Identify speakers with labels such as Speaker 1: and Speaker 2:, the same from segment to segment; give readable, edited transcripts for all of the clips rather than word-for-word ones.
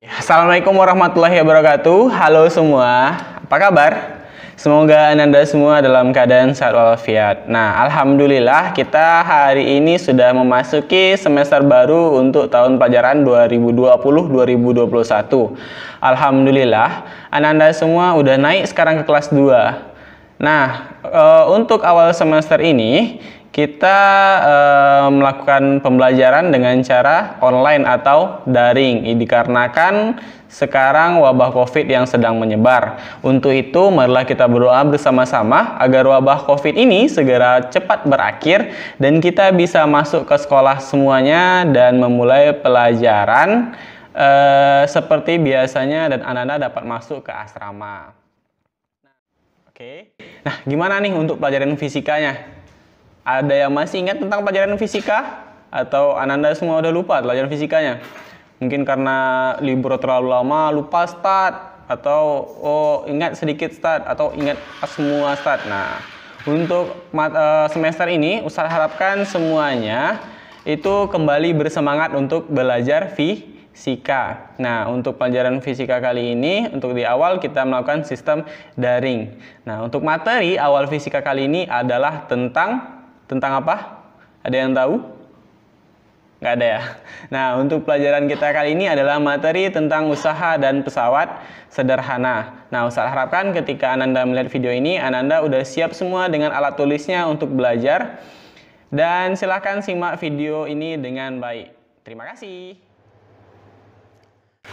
Speaker 1: Assalamualaikum warahmatullahi wabarakatuh. Halo semua, apa kabar? Semoga Ananda semua dalam keadaan sehat walafiat. Nah, alhamdulillah kita hari ini sudah memasuki semester baru untuk tahun pelajaran 2020-2021. Alhamdulillah, Ananda semua udah naik sekarang ke kelas 2. Nah, untuk awal semester ini kita melakukan pembelajaran dengan cara online atau daring dikarenakan sekarang wabah COVID yang sedang menyebar. Untuk itu, marilah kita berdoa bersama-sama agar wabah COVID ini segera cepat berakhir dan kita bisa masuk ke sekolah semuanya dan memulai pelajaran seperti biasanya dan anak-anak dapat masuk ke asrama. Oke. Nah, gimana nih untuk pelajaran fisikanya? Ada yang masih ingat tentang pelajaran fisika? Atau Ananda semua udah lupa pelajaran fisikanya? Mungkin karena libur terlalu lama lupa start, atau ingat sedikit start, atau ingat semua start. Nah, untuk semester ini Ustaz harapkan semuanya itu kembali bersemangat untuk belajar fisika. Nah, untuk pelajaran fisika kali ini, untuk di awal kita melakukan sistem daring. Nah, untuk materi awal fisika kali ini adalah tentang apa? Ada yang tahu? Nggak ada ya? Nah, untuk pelajaran kita kali ini adalah materi tentang usaha dan pesawat sederhana. Nah, Ustaz harapkan ketika Ananda melihat video ini, Ananda udah siap semua dengan alat tulisnya untuk belajar. Dan silahkan simak video ini dengan baik. Terima kasih.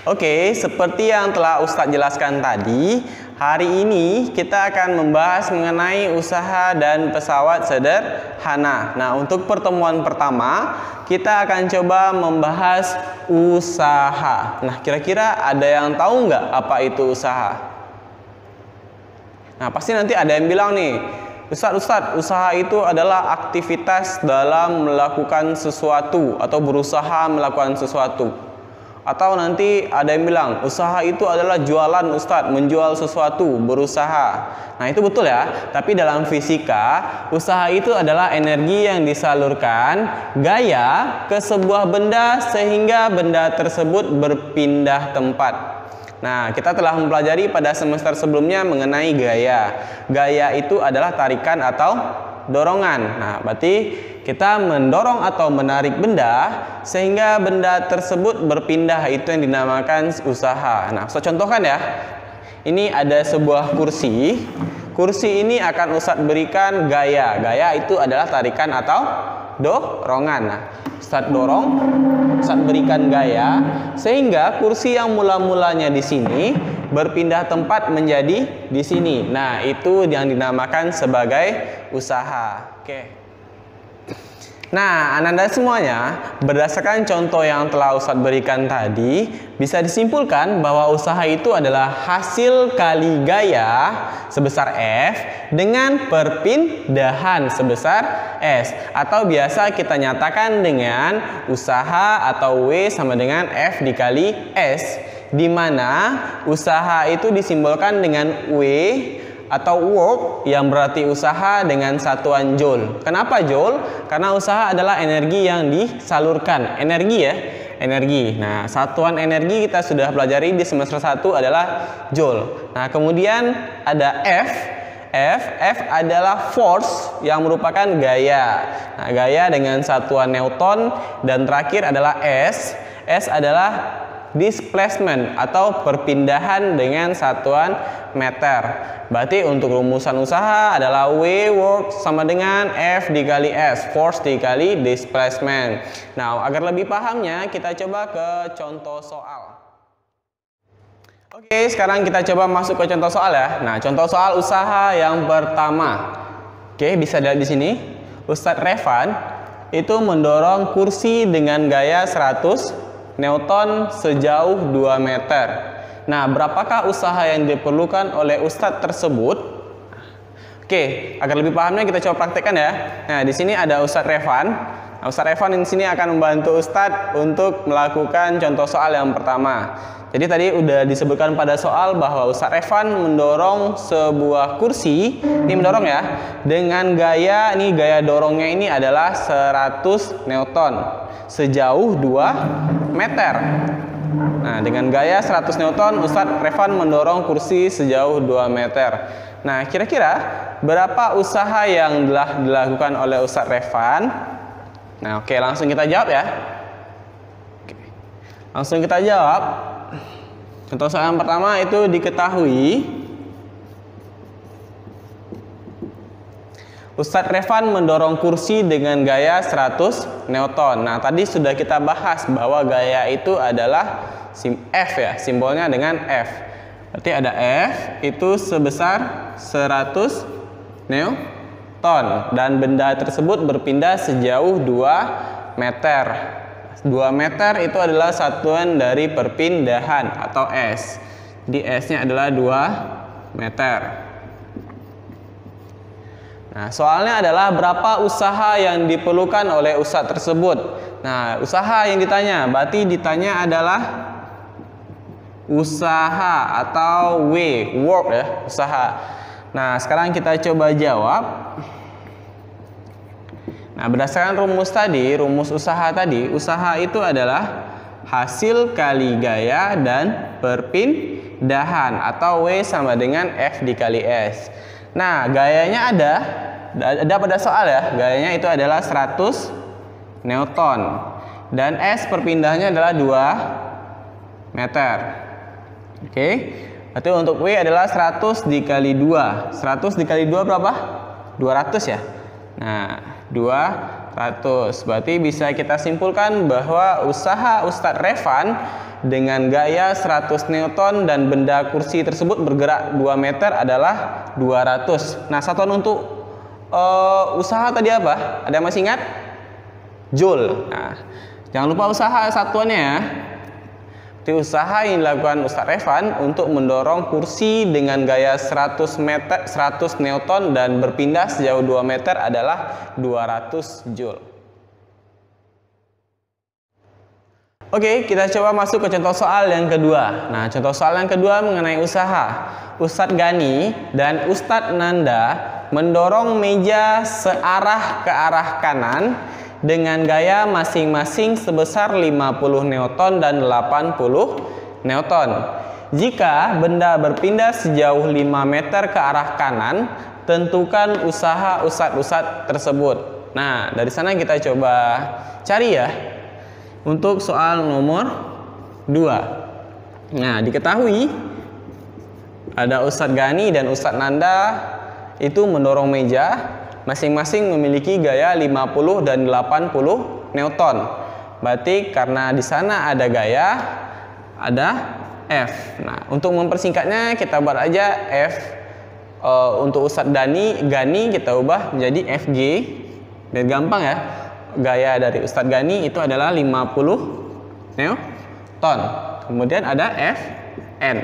Speaker 1: Oke, seperti yang telah Ustadz jelaskan tadi, hari ini kita akan membahas mengenai usaha dan pesawat sederhana. Nah, untuk pertemuan pertama, kita akan coba membahas usaha. Nah, kira-kira ada yang tahu nggak apa itu usaha? Nah, pasti nanti ada yang bilang nih, Ustadz, usaha itu adalah aktivitas dalam melakukan sesuatu atau berusaha melakukan sesuatu. Atau nanti ada yang bilang, usaha itu adalah jualan Ustadz, menjual sesuatu, berusaha. Nah, itu betul ya. Tapi dalam fisika, usaha itu adalah energi yang disalurkan gaya ke sebuah benda sehingga benda tersebut berpindah tempat. Nah, kita telah mempelajari pada semester sebelumnya mengenai gaya. Gaya itu adalah tarikan atau dorongan. Nah, berarti kita mendorong atau menarik benda sehingga benda tersebut berpindah, itu yang dinamakan usaha. Nah, saya contohkan ya. Ini ada sebuah kursi. Kursi ini akan Ustadz berikan gaya. Gaya itu adalah tarikan atau dorongan. Nah, Ustadz dorong, Ustadz berikan gaya sehingga kursi yang mula-mulanya di sini berpindah tempat menjadi di sini. Nah, itu yang dinamakan sebagai usaha. Oke. Nah, Ananda semuanya, berdasarkan contoh yang telah Ustadz berikan tadi, bisa disimpulkan bahwa usaha itu adalah hasil kali gaya sebesar F dengan perpindahan sebesar S. Atau biasa kita nyatakan dengan usaha atau W sama dengan F dikali S, di mana usaha itu disimbolkan dengan W atau work yang berarti usaha dengan satuan joule. Kenapa joule? Karena usaha adalah energi yang disalurkan. Energi ya, energi. Nah, satuan energi kita sudah pelajari di semester 1 adalah joule. Nah, kemudian ada F. F adalah force yang merupakan gaya. Nah, gaya dengan satuan Newton, dan terakhir adalah S. S adalah displacement atau perpindahan dengan satuan meter. Berarti untuk rumusan usaha adalah W work sama dengan F dikali S, force dikali displacement. Nah, agar lebih pahamnya kita coba ke contoh soal. Oke, sekarang kita coba masuk ke contoh soal ya. Nah, contoh soal usaha yang pertama. Oke, bisa dilihat di sini. Ustadz Revan itu mendorong kursi dengan gaya 100 Newton sejauh 2 meter. Nah, berapakah usaha yang diperlukan oleh Ustadz tersebut? Oke, agar lebih pahamnya kita coba praktekkan ya. Nah, di sini ada Ustadz Revan. Nah, Ustadz Evan di sini akan membantu Ustadz untuk melakukan contoh soal yang pertama. Jadi tadi udah disebutkan pada soal bahwa Ustadz Evan mendorong sebuah kursi, ini mendorong ya, dengan gaya, ini gaya dorongnya ini adalah 100 Newton sejauh 2 meter. Nah, dengan gaya 100 Newton, Ustadz Evan mendorong kursi sejauh 2 meter. Nah, kira-kira berapa usaha yang telah dilakukan oleh Ustadz Evan? Nah, oke, langsung kita jawab ya. Oke. Langsung kita jawab. Contoh soal yang pertama itu diketahui Ustadz Evan mendorong kursi dengan gaya 100 Newton. Nah, tadi sudah kita bahas bahwa gaya itu adalah F ya, simbolnya dengan F. Berarti ada F itu sebesar 100 Newton dan benda tersebut berpindah sejauh 2 meter. 2 meter itu adalah satuan dari perpindahan atau S. Di S-nya adalah 2 meter. Nah, soalnya adalah berapa usaha yang diperlukan oleh ustadz tersebut. Nah, usaha yang ditanya, berarti ditanya adalah usaha atau work ya, usaha. Nah, sekarang kita coba jawab. Nah, berdasarkan rumus tadi, rumus usaha tadi, usaha itu adalah hasil kali gaya dan perpindahan atau W sama dengan F dikali S. Nah, gayanya ada pada soal ya. Gayanya itu adalah 100 Newton dan S perpindahannya adalah 2 meter. Oke. Berarti untuk W adalah 100 dikali 2. 100 dikali 2 berapa? 200 ya. Nah, 200. Berarti bisa kita simpulkan bahwa usaha Ustadz Evan dengan gaya 100 Newton dan benda kursi tersebut bergerak 2 meter adalah 200. Nah, satuan untuk usaha tadi apa? Ada yang masih ingat? Joule. Nah, jangan lupa usaha satuannya ya. Jadi usaha yang dilakukan Ustadz Evan untuk mendorong kursi dengan gaya 100 Newton dan berpindah sejauh 2 meter adalah 200 Joule. Oke, kita coba masuk ke contoh soal yang kedua. Nah, contoh soal yang kedua mengenai usaha. Ustadz Gani dan Ustadz Nanda mendorong meja searah ke arah kanan dengan gaya masing-masing sebesar 50 Newton dan 80 Newton. Jika benda berpindah sejauh 5 meter ke arah kanan, tentukan usaha ustadz tersebut. Nah, dari sana kita coba cari ya. Untuk soal nomor 2. Nah, diketahui ada Ustadz Gani dan Ustadz Nanda itu mendorong meja masing-masing memiliki gaya 50 dan 80 Newton. Berarti karena di sana ada gaya, ada F. Nah, untuk mempersingkatnya kita buat aja F. Untuk Ustadz Gani kita ubah menjadi FG. Biar gampang ya. Gaya dari Ustadz Gani itu adalah 50 Newton. Kemudian ada FN.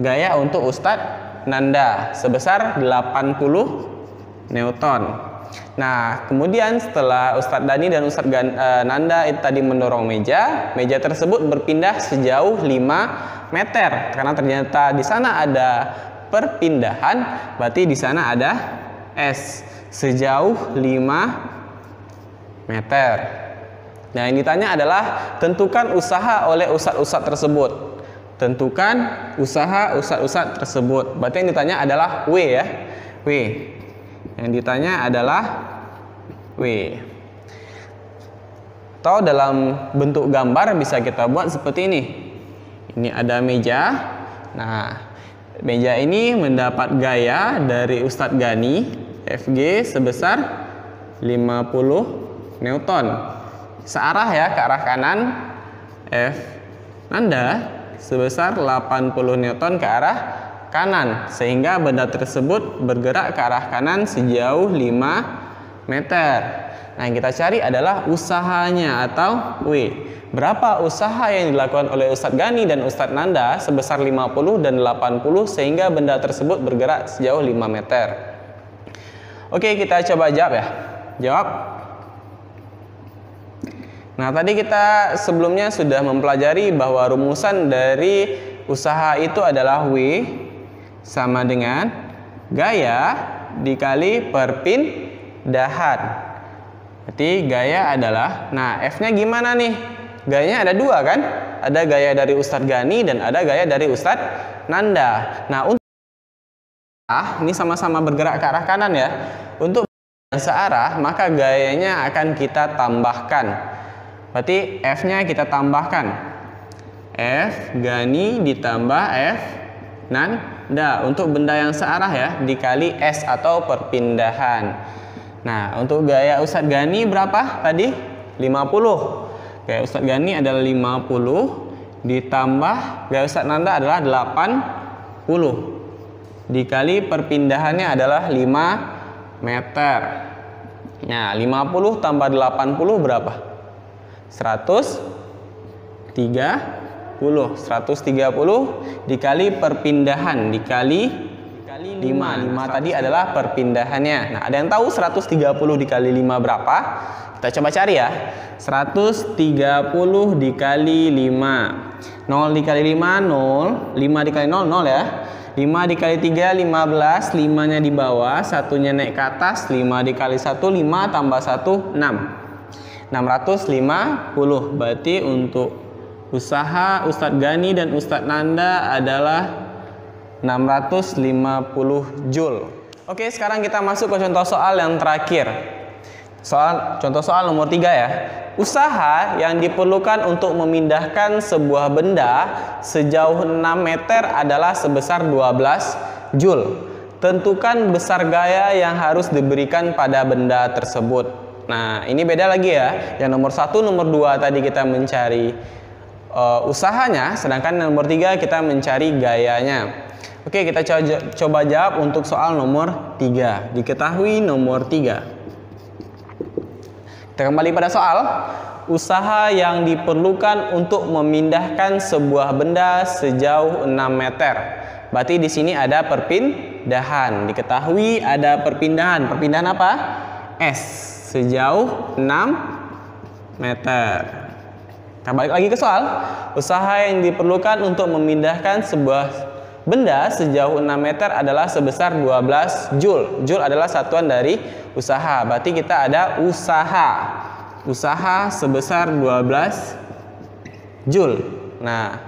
Speaker 1: Gaya untuk Ustadz Nanda sebesar 80 Newton. Nah, kemudian setelah Ustadz Dani dan Ustadz Nanda itu tadi mendorong meja tersebut berpindah sejauh 5 meter. Karena ternyata di sana ada perpindahan, berarti di sana ada S sejauh 5 meter. Nah, yang ditanya adalah tentukan usaha oleh ustadz tersebut. Tentukan usaha ustadz tersebut. Berarti yang ditanya adalah W ya. W. Yang ditanya adalah W. Atau dalam bentuk gambar bisa kita buat seperti ini. Ini ada meja. Nah, meja ini mendapat gaya dari Ustadz Gani FG sebesar 50 Newton. Searah ya ke arah kanan. F Nanda sebesar 80 Newton ke arah kanan, sehingga benda tersebut bergerak ke arah kanan sejauh 5 meter. Nah, yang kita cari adalah usahanya atau W. Berapa usaha yang dilakukan oleh Ustadz Gani dan Ustadz Nanda sebesar 50 dan 80 sehingga benda tersebut bergerak sejauh 5 meter. Oke, kita coba jawab ya. Jawab. Nah, tadi kita sebelumnya sudah mempelajari bahwa rumusan dari usaha itu adalah W sama dengan gaya dikali perpindahan. Berarti gaya adalah, nah F-nya gimana nih? Gayanya ada dua kan? Ada gaya dari Ustadz Gani dan ada gaya dari Ustadz Nanda. Nah, untuk ini sama-sama bergerak ke arah kanan ya. Untuk searah, maka gayanya akan kita tambahkan. Berarti F-nya kita tambahkan. F Gani ditambah F Nanda. Untuk benda yang searah ya, dikali S atau perpindahan. Nah, untuk gaya Ustadz Gani berapa tadi? 50. Gaya Ustadz Gani adalah 50. Ditambah gaya Ustadz Nanda adalah 80. Dikali perpindahannya adalah 5 meter. Nah, 50 tambah 80 berapa? 130. 130 dikali perpindahan dikali 5. 5 tadi adalah perpindahannya. Nah, ada yang tahu 130 dikali 5 berapa? Kita coba cari ya. 130 dikali 5. 0 dikali 5 0. 5 dikali 0 0 ya. 5 dikali 3 15, 5-nya di bawah, satunya naik ke atas. 5 dikali 1 5 tambah 1 6. 650. Berarti untuk usaha Ustadz Gani dan Ustadz Nanda adalah 650 Joule. Oke, sekarang kita masuk ke contoh soal yang terakhir. Contoh soal nomor 3 ya. Usaha yang diperlukan untuk memindahkan sebuah benda sejauh 6 meter adalah sebesar 12 Joule. Tentukan besar gaya yang harus diberikan pada benda tersebut. Nah, ini beda lagi ya. Yang nomor 1, nomor 2 tadi kita mencari usahanya, sedangkan nomor 3 kita mencari gayanya. Oke, kita coba jawab untuk soal nomor 3. Diketahui nomor 3. Kita kembali pada soal. Usaha yang diperlukan untuk memindahkan sebuah benda sejauh 6 meter. Berarti di sini ada perpindahan. Diketahui ada perpindahan. Perpindahan apa? S. Sejauh 6 meter. Kita balik lagi ke soal. Usaha yang diperlukan untuk memindahkan sebuah benda sejauh 6 meter adalah sebesar 12 Joule. Joule adalah satuan dari usaha. Berarti kita ada usaha. Usaha sebesar 12 Joule. Nah,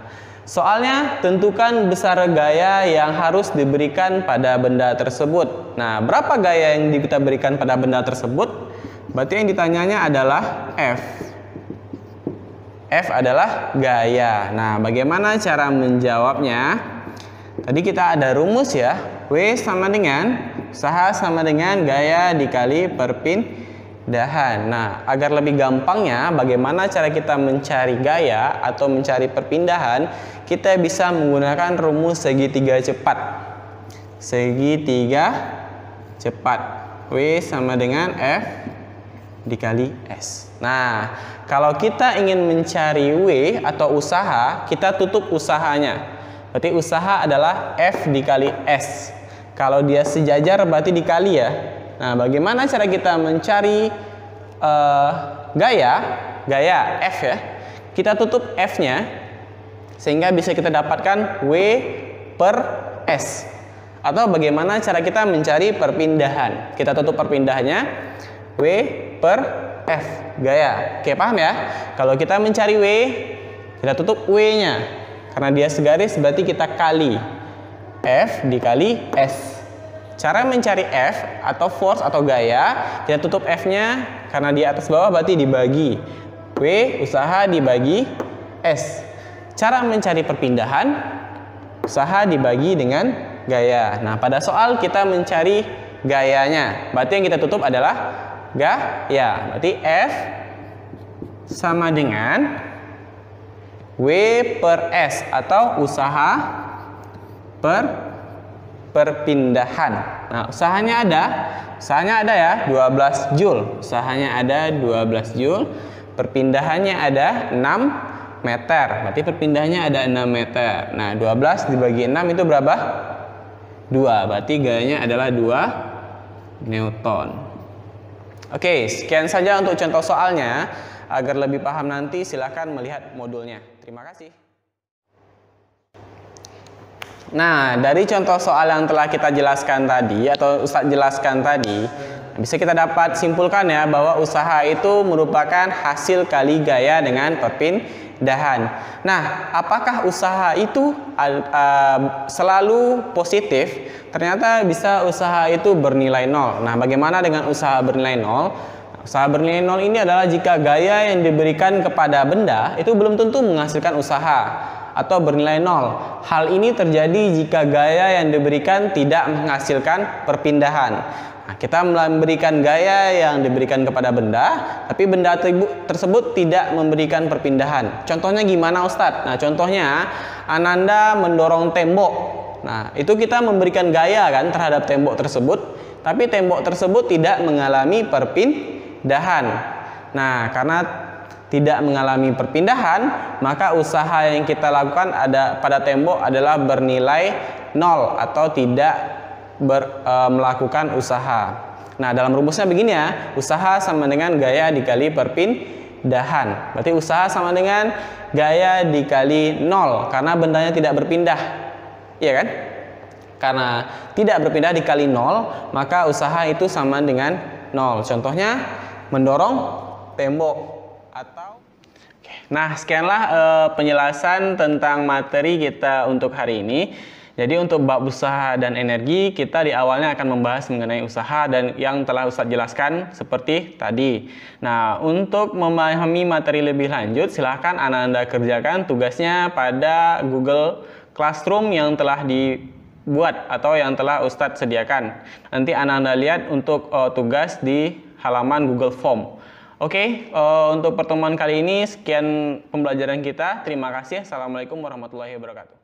Speaker 1: soalnya tentukan besar gaya yang harus diberikan pada benda tersebut. Nah, berapa gaya yang kita berikan pada benda tersebut? Berarti yang ditanyanya adalah F. F adalah gaya. Nah, bagaimana cara menjawabnya? Tadi kita ada rumus ya. W sama dengan usaha sama dengan gaya dikali perpindahan. Nah, agar lebih gampangnya bagaimana cara kita mencari gaya atau mencari perpindahan, kita bisa menggunakan rumus segitiga cepat. Segitiga cepat. W sama dengan F dikali S. Nah, kalau kita ingin mencari W atau usaha, kita tutup usahanya. Berarti usaha adalah F dikali S. Kalau dia sejajar berarti dikali ya. Nah, bagaimana cara kita mencari gaya F ya? Kita tutup F-nya sehingga bisa kita dapatkan W per S. Atau bagaimana cara kita mencari perpindahan? Kita tutup perpindahannya W per F gaya. Oke, paham ya? Kalau kita mencari W, kita tutup W-nya. Karena dia segaris berarti kita kali F dikali S. Cara mencari F atau force atau gaya, kita tutup F-nya karena di atas bawah berarti dibagi W usaha dibagi S. Cara mencari perpindahan, usaha dibagi dengan gaya. Nah, pada soal kita mencari gayanya. Berarti yang kita tutup adalah gaya. Berarti F sama dengan W per S atau usaha per perpindahan. Nah, usahanya ada ya 12 Joule. Usahanya ada 12 Joule. Perpindahannya ada 6 meter. Berarti perpindahannya ada 6 meter. Nah, 12 dibagi 6 itu berapa? 2. Berarti gayanya adalah 2 Newton. Oke, sekian saja untuk contoh soalnya. Agar lebih paham nanti silahkan melihat modulnya. Terima kasih. Nah, dari contoh soal yang telah kita jelaskan tadi atau Ustadz jelaskan tadi, bisa kita dapat simpulkan ya bahwa usaha itu merupakan hasil kali gaya dengan perpindahan. Nah, apakah usaha itu selalu positif? Ternyata bisa usaha itu bernilai nol. Nah, bagaimana dengan usaha bernilai nol? Usaha bernilai nol ini adalah jika gaya yang diberikan kepada benda itu belum tentu menghasilkan usaha atau bernilai nol. Hal ini terjadi jika gaya yang diberikan tidak menghasilkan perpindahan. Nah, kita memberikan gaya yang diberikan kepada benda, tapi benda tersebut tidak memberikan perpindahan. Contohnya gimana Ustadz? Nah, contohnya Ananda mendorong tembok. Nah, itu kita memberikan gaya kan terhadap tembok tersebut, tapi tembok tersebut tidak mengalami perpindahan. Nah, karena tidak mengalami perpindahan, maka usaha yang kita lakukan pada tembok adalah bernilai nol atau tidak melakukan usaha. Nah, dalam rumusnya begini ya, usaha sama dengan gaya dikali perpindahan. Berarti usaha sama dengan gaya dikali nol karena bendanya tidak berpindah. Iya kan? Karena tidak berpindah dikali nol, maka usaha itu sama dengan nol. Contohnya mendorong tembok. Nah, sekianlah penjelasan tentang materi kita untuk hari ini. Jadi untuk bab usaha dan energi, kita di awalnya akan membahas mengenai usaha dan yang telah Ustadz jelaskan seperti tadi. Nah, untuk memahami materi lebih lanjut, silahkan Anda kerjakan tugasnya pada Google Classroom yang telah dibuat atau yang telah Ustadz sediakan. Nanti Anda lihat untuk tugas di halaman Google Form. Oke, untuk pertemuan kali ini sekian pembelajaran kita. Terima kasih. Assalamualaikum warahmatullahi wabarakatuh.